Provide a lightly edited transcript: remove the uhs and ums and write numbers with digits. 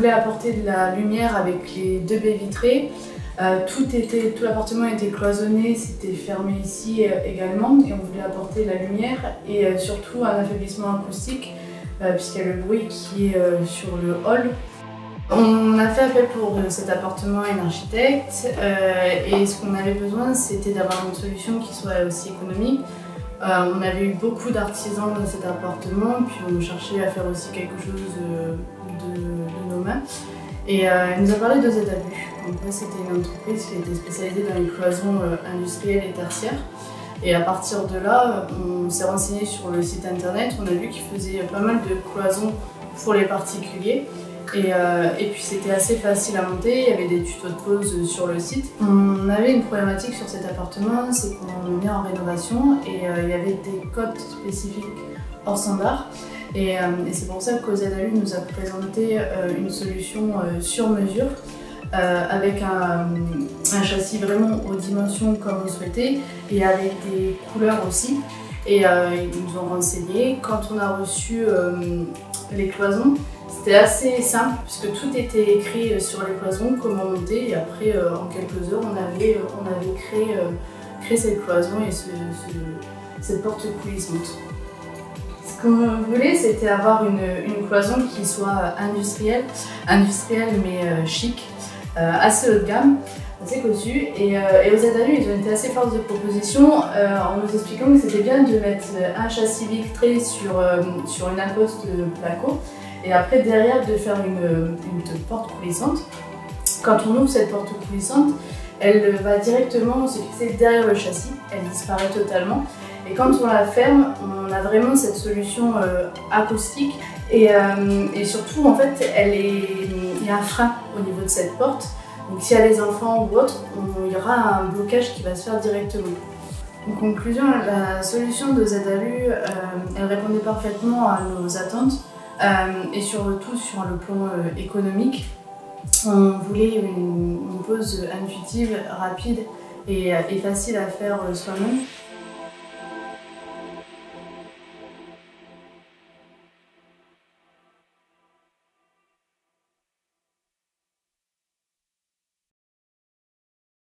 voulait apporter de la lumière avec les 2 baies vitrées. Tout l'appartement était cloisonné, c'était fermé ici également, et on voulait apporter la lumière et surtout un affaiblissement acoustique puisqu'il y a le bruit qui est sur le hall. On a fait appel pour cet appartement à une architecte et ce qu'on avait besoin, c'était d'avoir une solution qui soit aussi économique. On avait eu beaucoup d'artisans dans cet appartement, puis on cherchait à faire aussi quelque chose de nos mains. Et elle nous a parlé de ZALU. Donc là, c'était une entreprise qui était spécialisée dans les cloisons industrielles et tertiaires. Et à partir de là, on s'est renseigné sur le site internet. On a vu qu'ils faisaient pas mal de cloisons pour les particuliers. Et puis c'était assez facile à monter, il y avait des tutos de pose sur le site. On avait une problématique sur cet appartement, c'est qu'on est en rénovation et il y avait des codes spécifiques hors standard. Et c'est pour ça que ZALU nous a présenté une solution sur mesure avec un châssis vraiment aux dimensions comme on souhaitait et avec des couleurs aussi. Et ils nous ont renseigné. Quand on a reçu les cloisons, c'était assez simple puisque tout était écrit sur les cloisons, comment monter, et après en quelques heures on avait créé cette cloison et cette porte coulissante. Ce qu'on voulait, c'était avoir une cloison qui soit industrielle mais chic, assez haut de gamme, assez cossue. Et aux ZALU, ils ont été assez force de proposition en nous expliquant que c'était bien de mettre un châssis vitré sur une imposte placo et après derrière de faire une porte coulissante. Quand on ouvre cette porte coulissante, elle va directement se fixer derrière le châssis, elle disparaît totalement. Et quand on la ferme, on a vraiment cette solution acoustique et surtout en fait il y a un frein au niveau de cette porte. Donc s'il y a des enfants ou autres, il y aura un blocage qui va se faire directement. En conclusion, la solution de ZALU, elle répondait parfaitement à nos attentes et surtout sur le plan économique. On voulait une pose intuitive, rapide et facile à faire soi-même.